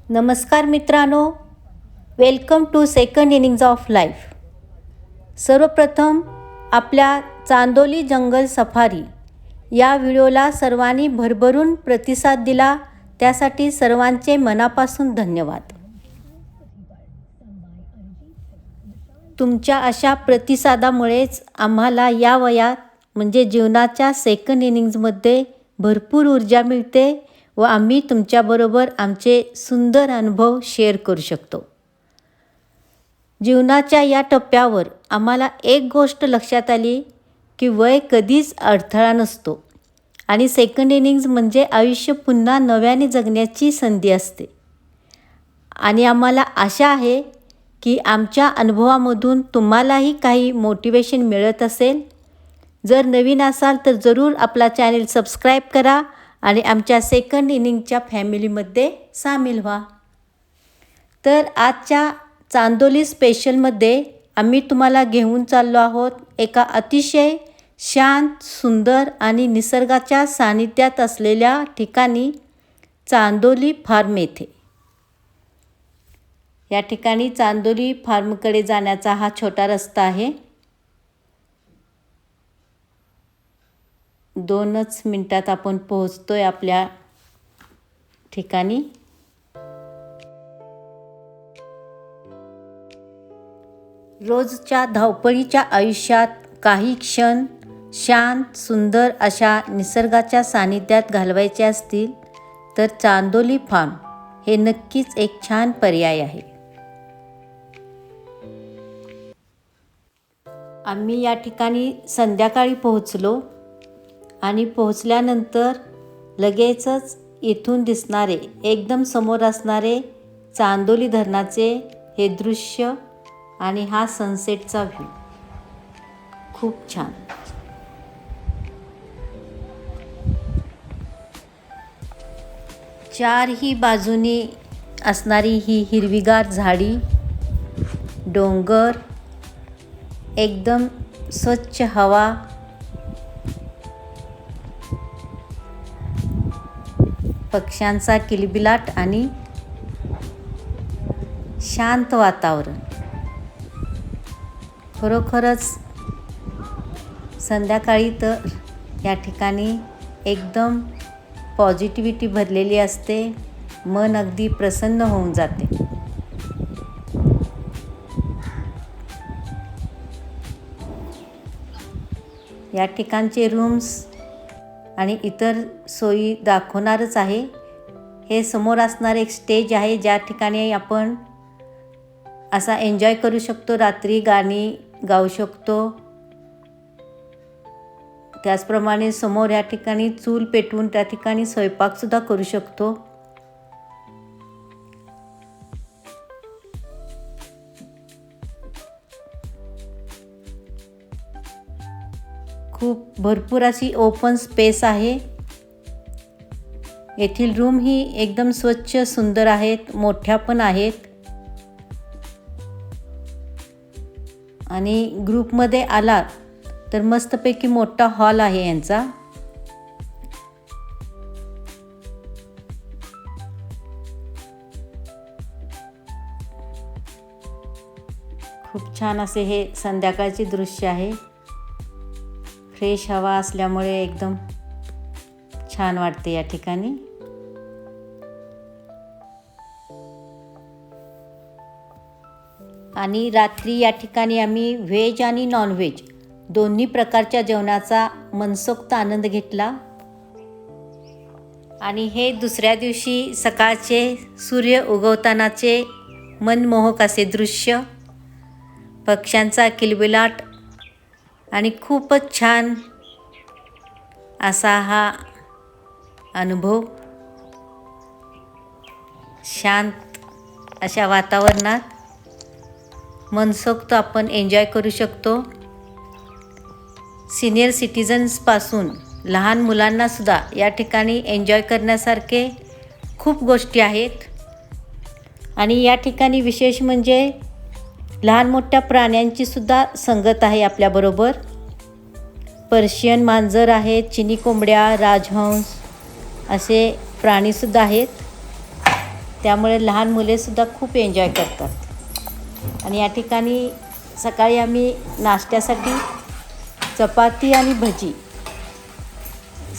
नमस्कार मित्रांनो, welcome to second innings of life. सर्वप्रथम आपल्या चांदोली जंगल सफारी या व्हिडिओला सर्वांनी भरभरून प्रतिसाद दिला, त्यासाठी सर्वांचे मनापासून धन्यवाद. तुमच्या अशा प्रतिसादामुळेच आम्हाला या वयात म्हणजे जीवनाच्या सेकंड इनिंग्जमध्ये भरपूर ऊर्जा मिळते व आम्ही तुमच्याबरोबर आमचे सुंदर अनुभव शेअर करू शकतो. जीवनाच्या या टप्प्यावर आम्हाला एक गोष्ट लक्षात आली की वय कधीच अडथळा नसतो आणि सेकंड इनिंग्ज म्हणजे आयुष्य पुन्हा नव्याने जगण्याची संधी असते. आणि आम्हाला आशा आहे की आमच्या अनुभवामधून तुम्हालाही काही मोटिवेशन मिळत असेल. जर नवीन असाल तर जरूर आपला चॅनेल सबस्क्राईब करा आणि आमच्या सेकंड इनिंगच्या फॅमिलीमध्ये सामील व्हा. तर आजच्या चांदोली स्पेशलमध्ये आम्ही तुम्हाला घेऊन चाललो आहोत एका अतिशय शांत, सुंदर आणि निसर्गाच्या सानिध्यात असलेल्या ठिकाणी, चांदोली फार्म येथे. या ठिकाणी चांदोली फार्मकडे जाण्याचा हा छोटा रस्ता आहे. 2च मिनिटात आपण पोहोचतोय आपल्या ठिकाणी. रोजच्या धावपळीच्या आयुष्यात काही क्षण शांत, सुंदर अशा निसर्गाच्या सानिध्यात घालवायचे असतील तर चांदोली फार्म हे नक्कीच एक छान पर्याय आहे. आम्ही या ठिकाणी संध्याकाळी पोहोचलो आणि पोहोचल्यानंतर लगेचच इथून दिसणारे, एकदम समोर असणारे चांदोली धरणाचे हे दृश्य आणि हा सनसेटचा व्ह्यू खूप छान. चारही बाजूनी असणारी ही हिरवीगार झाडी, डोंगर, एकदम स्वच्छ हवा, पक्ष्यांचा किलबिलाट आणि शांत वातावरण. खरोखरच संध्याकाळी तर या ठिकाणी एकदम पॉझिटिव्हिटी भरलेली असते, मन अगदी प्रसन्न होऊन जाते. या ठिकाणचे रूम्स आणि इतर सोयी दाखवणारच आहे. हे समोर असणारे एक स्टेज आहे ज्या ठिकाणी आपण असा एन्जॉय करू शकतो, रात्री गाणी गाऊ शकतो. त्याचप्रमाणे समोर या ठिकाणी चूल पेटवून त्या ठिकाणी स्वयंपाकसुद्धा करू शकतो. खूप भरपूर अशी ओपन स्पेस आहे. येथील रूम ही एकदम स्वच्छ, सुंदर आहेत, मोठ्या पण आहेत. आणि ग्रुपमध्ये आला तर मस्तपैकी मोठा हॉल आहे यांचा. खूप छान असे हे संध्याकाळचे दृश्य आहे. फ्रेश हवा असल्यामुळे एकदम छान वाटते या ठिकाणी. आणि रात्री या ठिकाणी आम्ही व्हेज आणि नॉनव्हेज दोन्ही प्रकारच्या जेवणाचा मनसोक्त आनंद घेतला. आणि हे दुसऱ्या दिवशी सकाळचे सूर्य उगवतानाचे मनमोहक असे दृश्य, पक्ष्यांचा किलबिलाट आणि खूपच छान असा हा अनुभव. शांत अशा वातावरणात मनसोक्त आपण एन्जॉय करू शकतो. सिनियर सिटिझन्सपासून लहान मुलांनासुद्धा या ठिकाणी एन्जॉय करण्यासारखे खूप गोष्टी आहेत. आणि या ठिकाणी विशेष म्हणजे लहान मोठ्या प्राण्यांची सुद्धा संगत आहे आपल्याबरोबर. पर्शियन मांजर आहेत, चिनी कोंबड्या, राजहंस असे प्राणीसुद्धा आहेत. त्यामुळे लहान मुलेसुद्धा खूप एन्जॉय करतात. आणि या ठिकाणी सकाळी आम्ही नाश्त्यासाठी चपाती आणि भजी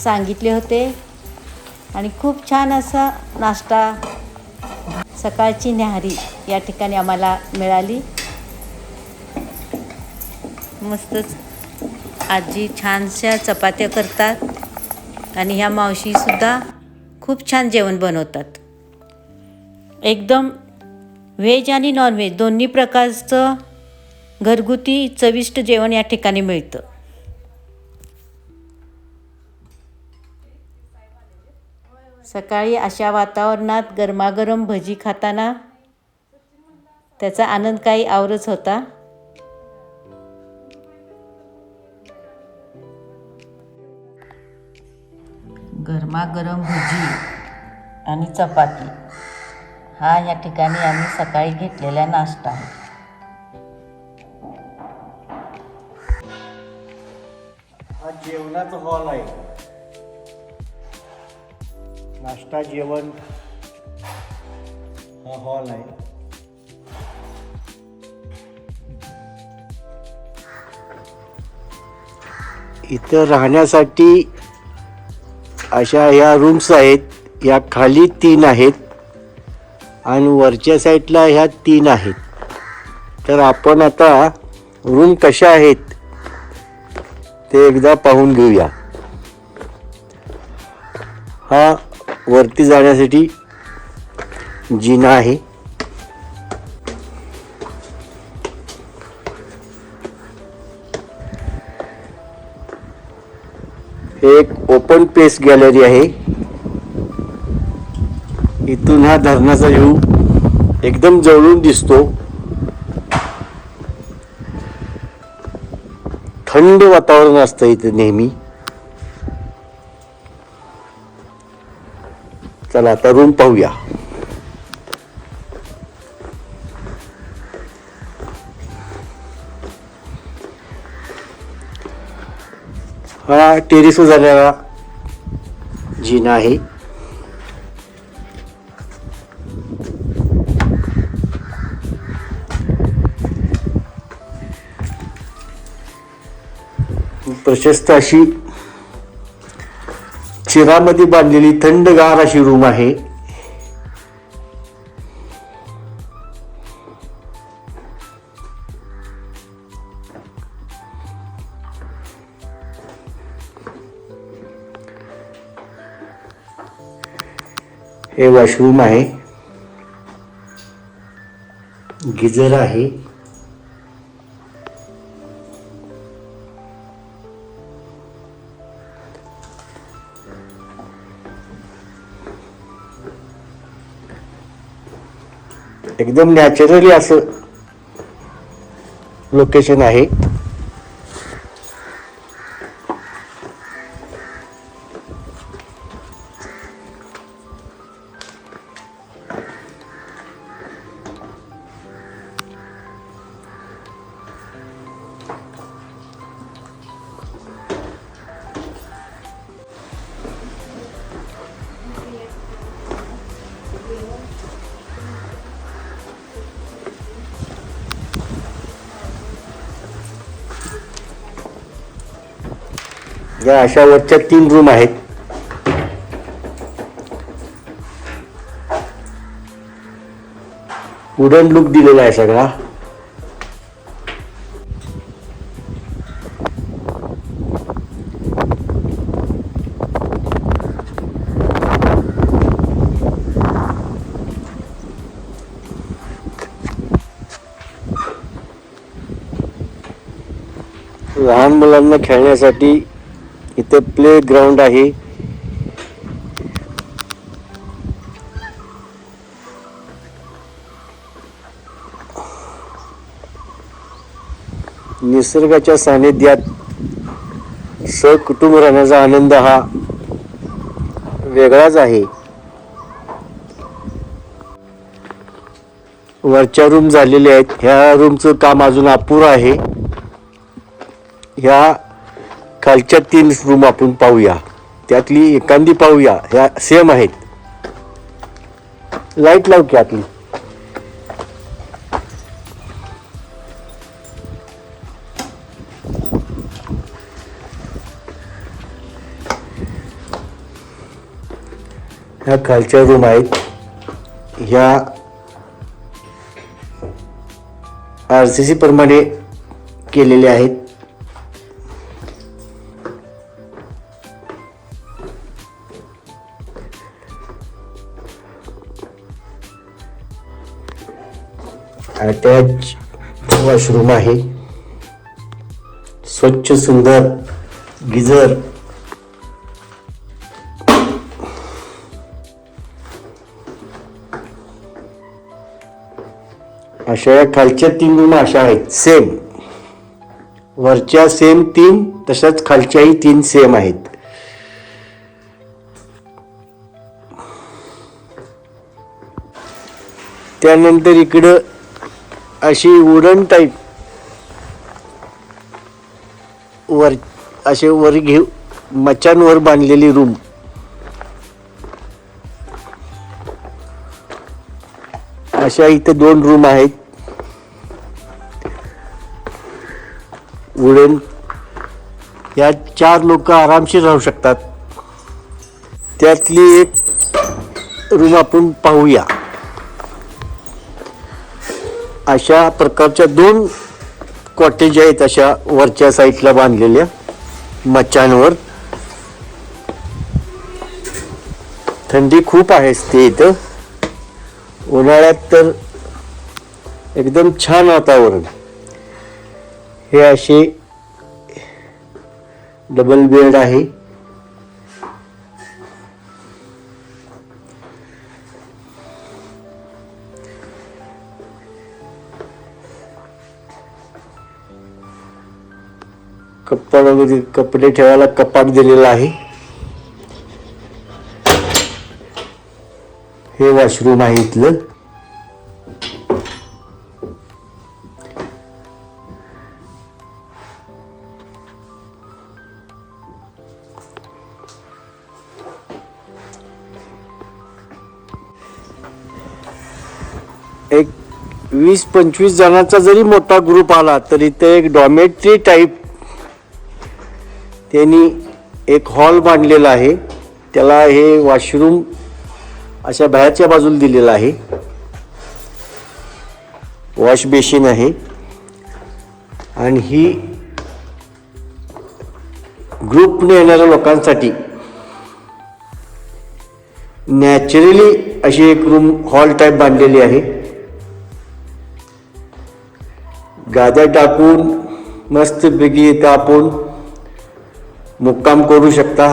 सांगितले होते आणि खूप छान असा नाश्ता, सकाळची न्याहारी या ठिकाणी आम्हाला मिळाली. मस्तच आजी छानशा चपात्या करतात आणि ह्या मावशीसुद्धा खूप छान जेवण बनवतात. एकदम व्हेज आणि नॉनव्हेज दोन्ही प्रकारचं घरगुती चविष्ट जेवण या ठिकाणी मिळतं. सकाळी अशा वातावरणात गरमागरम भजी खाताना त्याचा आनंद काही औरच होता. गरमागरम भजी आणि चपाती हा या ठिकाणी आम्ही सकाळी घेतलेला नाश्ता आहे. हा जेवणाचा हॉल आहे. नाश्ता जेवण हा हॉल आहे. इथं राहण्यासाठी अशा ह्या रूम्स आहेत. या खाली 3 आहेत आणि वरच्या साईडला ह्या 3 आहेत. तर आपण आता रूम कशा आहेत ते एकदा पाहून घेऊया. हा वरती जाण्यासाठी जिना आहे. एक ओपन पेस गॅलरी आहे. इथून हा धरणाचा व्ह्यू एकदम जवळून दिसतो. थंड वातावरण असतं इथे नेहमी. चला आता रूम पाहूया. हा टेरेसवर जाणारा जिना आहे. प्रशस्त अशी चिरामध्ये बांधलेली थंडगार अशी रूम आहे. हे वॉशरूम आहे. गिझर आहे. एकदम नॅचरली असं लोकेशन आहे. या अशा वरच्या 3 रूम आहेत. वुडन लुक दिलेला आहे सगळा. लहान मुलांना खेळण्यासाठी इथे प्ले ग्राउंड आहे. निसर्गाच्या सानिध्यात सहकुटुंब राहण्याचा आनंद हा वेगळाच आहे. वरच्या रूम झालेले आहेत. ह्या रूमचं काम अजून अपुरं आहे. ह्या खालच्या 3 रूम आपण पाहूया. त्यातली एखादी पाहूया. ह्या सेम आहेत. लाईट लाव की आतली. ह्या खालच्या रूम आहेत. ह्या RCC प्रमाणे केलेले आहेत. अटॅच वॉशरूम आहे. स्वच्छ सुंदर गिझर. अशा या खालच्या 3 रूम अशा आहेत सेम. वरच्या सेम 3, तशाच खालच्याही 3 सेम आहेत. त्यानंतर इकडं अशी वुडन टाईप वर असे वर घेऊ मचांवर बांधलेली रूम. अशा इथं 2 रूम आहेत वुडन. या 4 लोक आरामशीर राहू शकतात. त्यातली एक रूम आपण पाहूया. अशा प्रकारच्या 2 कॉटेज आहेत अशा वरच्या साईडला बांधलेल्या मचांवर. थंडी खूप आहे ते इथं. उन्हाळ्यात तर एकदम छान वातावरण. हे असे डबल बेड आहे. कपडे ठेवायला कपाट दिलेला आहे. हे वॉशरूम आहे इथलं. एक 20-25 जणांचा जरी मोठा ग्रुप आला तरी ते एक डॉमेट्री टाईप त्यांनी एक हॉल बांधलेला आहे. त्याला हे वॉशरूम अशा बाहेरच्या बाजूला दिलेला आहे. वॉश बेसिन आहे. आणि ही ग्रुपने येणाऱ्या लोकांसाठी नॅचरली अशी एक रूम हॉल टाईप बांधलेली आहे. गाद्या टाकून मस्तपैकी इथं आपण मुक्काम करू शकता.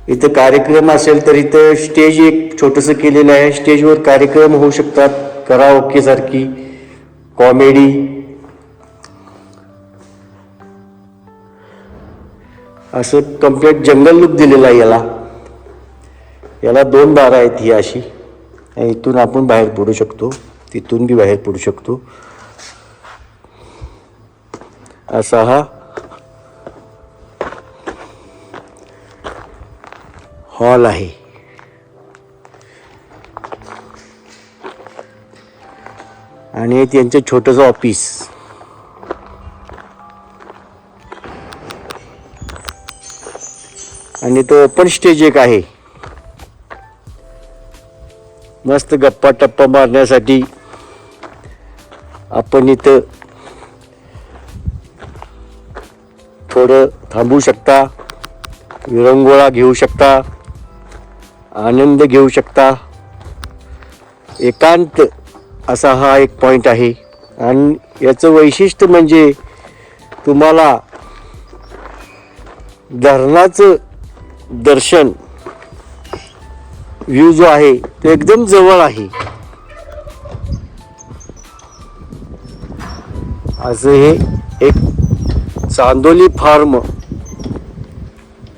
इथं कार्यक्रम असेल तर इथं स्टेज एक छोटंसं केलेलं आहे. स्टेजवर कार्यक्रम होऊ शकतात. कराओके सारखी, कॉमेडी. असं कम्प्लीट जंगल लुक दिलेला आहे याला. याला 2 दारं आहेत ही अशी. इथून आपण बाहेर पडू शकतो, तिथून बी बाहेर पडू शकतो. असा हा हॉल आहे. आणि त्यांचं छोटंसं ऑफिस. आणि तो ओपन स्टेज एक आहे. मस्त गप्पा टप्पा मारण्यासाठी आपण इथं थोडं थांबू शकता, विरंगुळा घेऊ शकता, आनंद घेऊ शकता. एकांत असा हा एक पॉइंट आहे. आणि याचं वैशिष्ट्य म्हणजे तुम्हाला धरणाचं दर्शन व्ह्यू जो आहे तो एकदम जवळ आहे. असं हे एक चांदोली फार्म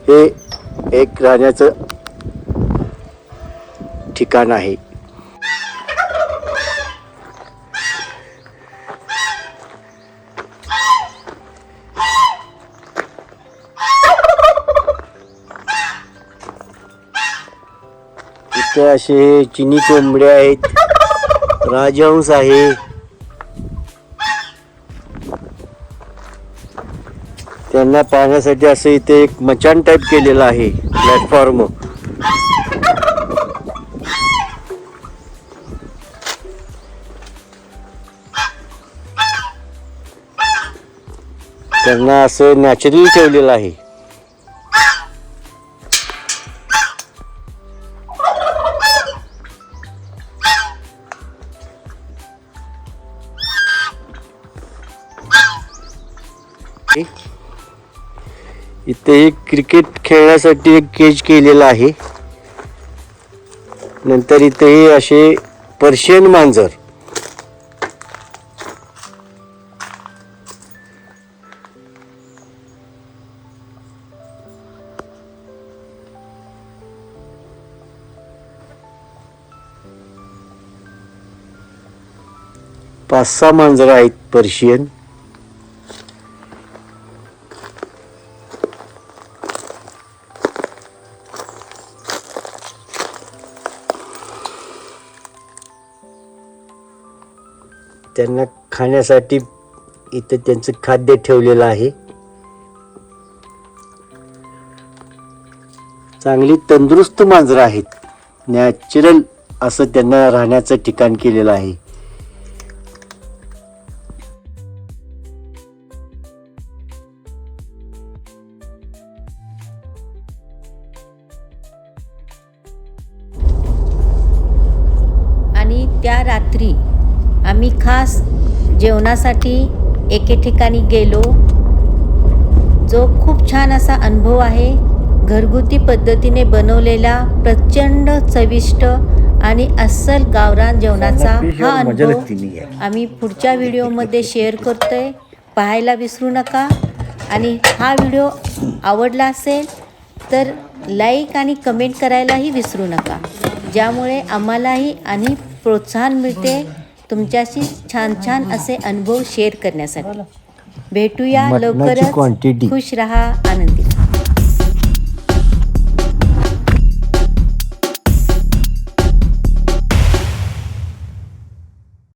हे एक राहण्याचं ठिकाण आहे. इथं असे चिनी कोंबड्या आहेत, राजहंस आहे. त्यांना पाहण्यासाठी असं इथे एक मचान टाईप केलेलं आहे, प्लॅटफॉर्म. त्यांना असं नॅचरली ठेवलेलं आहे. इथे एक क्रिकेट खेळण्यासाठी एक केज केलेला आहे. नंतर इथे असे पर्शियन मांजर. पाच सहा मांजर आहेत पर्शियन. त्यांना खाण्यासाठी इथं त्यांचं खाद्य ठेवलेलं आहे. चांगली तंदुरुस्त मांजरं आहेत. नॅचरल असं त्यांना राहण्याचं ठिकाण केलेलं आहे. आणि त्या रात्री आम्ही खास जेवणासाठी एके ठिकाणी गेलो, जो खूप छान असा अनुभव आहे. घरगुती पद्धतीने बनवलेला प्रचंड चविष्ट आणि अस्सल गावरान जेवणाचा हा अनुभव आम्ही पुढच्या व्हिडिओमध्ये शेअर करतोय. पाहायला विसरू नका. आणि हा व्हिडिओ आवडला असेल तर लाईक आणि कमेंट करायलाही विसरू नका, ज्यामुळे आम्हालाही आणि प्रोत्साहन मिळते तुमच्याशी छान छान असे अनुभव शेअर करण्यासाठी. भेटूया लवकरच. खुश रहा, आनंदी.